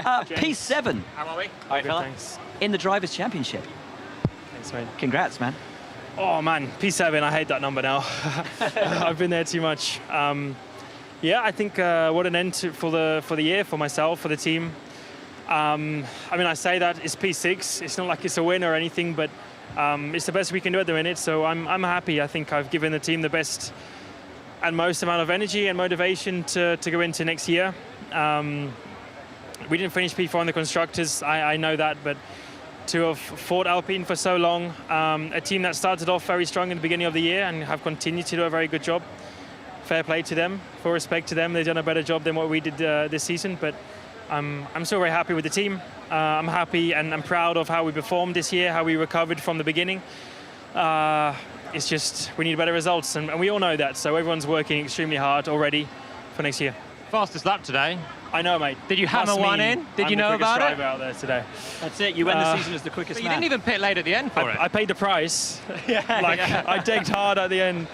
P7. How are we? All right, fella. Thanks. In the Drivers' Championship. Thanks, mate. Congrats, man. Oh man, P7, I hate that number now. I've been there too much. Yeah, I think what an end for the year, for myself, for the team. I mean, I say that it's P6. It's not like it's a win or anything, but it's the best we can do at the minute. So I'm happy. I think I've given the team the best and most amount of energy and motivation to go into next year. We didn't finish P4 on the constructors. I know that, but to have fought Alpine for so long, a team that started off very strong in the beginning of the year and have continued to do a very good job. Fair play to them, full respect to them. They've done a better job than what we did this season, but I'm still very happy with the team. I'm happy and I'm proud of how we performed this year, how we recovered from the beginning. It's just, we need better results, and we all know that, so everyone's working extremely hard already for next year. Fastest lap today. I know, mate. Did you hammer one in? Did you know about it? I'm the quickest driver out there today. That's it. You went the season as the quickest But you man. didn't even pit late at the end for it. I paid the price. Yeah. I digged hard at the end.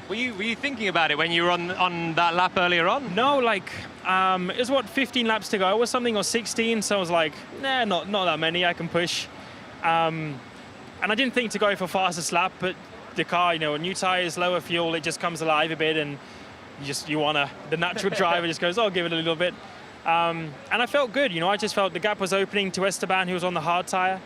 Were you thinking about it when you were on that lap earlier on? No, it was 15 laps to go. It was something or 16, so I was like, nah, not that many. I can push. And I didn't think to go for fastest lap, but the car, new tires, lower fuel, it just comes alive a bit, and the natural driver just goes, oh, give it a little bit. And I felt good, I just felt the gap was opening to Esteban, who was on the hard tire.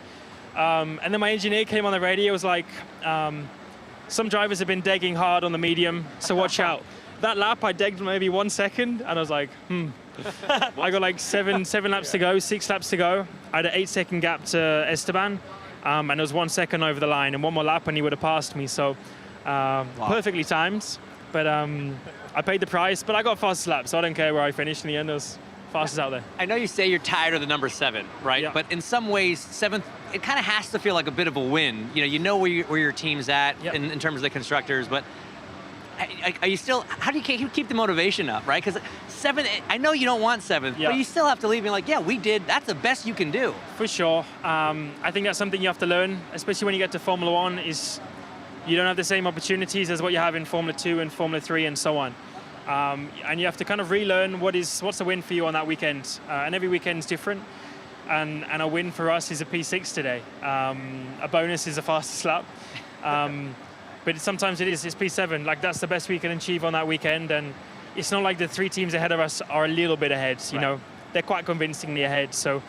And then my engineer came on the radio, was like, some drivers have been degging hard on the medium, so watch out. That lap, I degged maybe 1 second, and I was like, I got like seven laps to go, 6 laps to go. I had an 8-second gap to Esteban, and it was 1 second over the line, and one more lap and he would have passed me, so perfectly timed. But I paid the price, but I got fastest lap, so I don't care where I finished in the end. I was fastest out there. I know you say you're tired of the number 7, right? Yeah. But in some ways, 7th, it kind of has to feel like a bit of a win. You know where your team's at Yep. in terms of the constructors, but are you still, how do you keep the motivation up, right? Because 7th, I know you don't want 7th, Yeah. but you still have to leave being like, yeah, we did, that's the best you can do. For sure. I think that's something you have to learn, especially when you get to Formula 1, is you don't have the same opportunities as what you have in Formula 2 and Formula 3 and so on. And you have to kind of relearn what's the win for you on that weekend. And every weekend's different. And a win for us is a P6 today. A bonus is a fastest lap. But sometimes it's P7. That's the best we can achieve on that weekend. And it's not like the 3 teams ahead of us are a little bit ahead. You know, they're quite convincingly ahead. So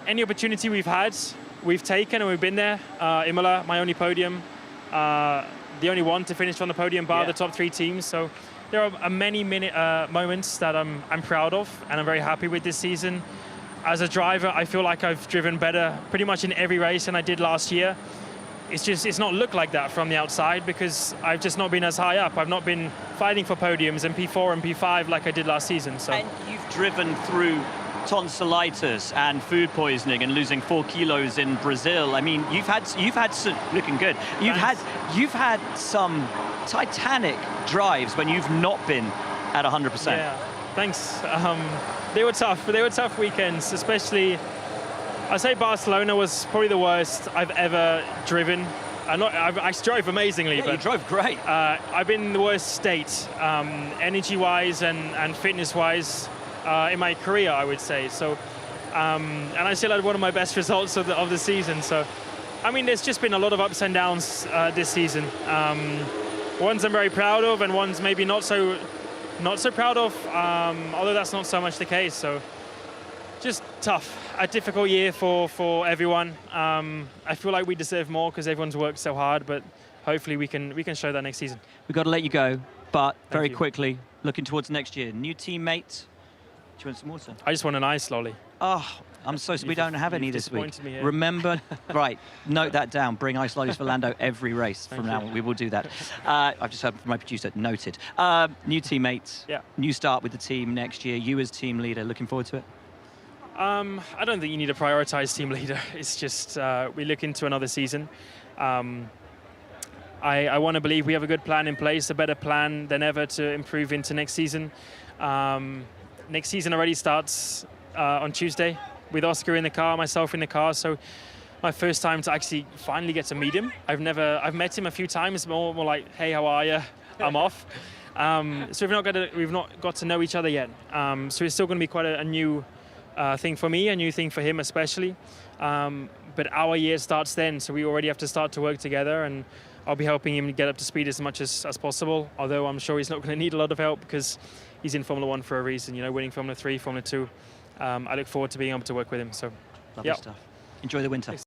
any opportunity we've had, we've taken, and we've been there. Imola, my only podium. The only one to finish on the podium bar the top 3 teams. So there are many moments that I'm proud of, and I'm very happy with this season. As a driver, I feel like I've driven better pretty much in every race than I did last year. It's not looked like that from the outside because I've just not been as high up. I've not been fighting for podiums in P4 and P5 like I did last season. So. And you've driven through tonsillitis and food poisoning and losing 4 kilos in Brazil. I mean, you've had some, looking good. You've had some titanic drives when you've not been at 100%. Yeah, thanks. They were tough. They were tough weekends, especially. I'd say Barcelona was probably the worst I've ever driven. I drove amazingly, Yeah, but you drove great. I've been in the worst state, energy-wise and fitness-wise. In my career, I would say. So, and I still had one of my best results of the season. So, I mean, there's just been a lot of ups and downs this season. Ones I'm very proud of, and ones maybe not so proud of. Although that's not so much the case. So, just tough. A difficult year for everyone. I feel like we deserve more because everyone's worked so hard. But hopefully, we can show that next season. We've got to let you go, but very you. quickly, looking towards next year, new teammate. Do you want some water? I just want an ice lolly. Oh, I'm so sorry. We don't have any this week. disappointed me here. Remember, right, note that down. Bring ice lollies for Lando every race from now on. We will do that. I've just heard from my producer, noted. New teammates, new start with the team next year. You as team leader, looking forward to it? I don't think you need to prioritize team leader. It's just we look into another season. I want to believe we have a good plan in place, a better plan than ever to improve into next season. Next season already starts on Tuesday with Oscar in the car, myself in the car. So my first time to actually finally get to meet him. I've met him a few times, more like, hey, how are you? I'm off. So we've not got to know each other yet. So it's still going to be quite a new thing for me, a new thing for him especially. But our year starts then, so we already have to start to work together, and I'll be helping him get up to speed as much as possible, although I'm sure he's not going to need a lot of help because he's in Formula 1 for a reason, winning Formula 3, Formula 2. I look forward to being able to work with him. So, Lovely stuff. Enjoy the winter.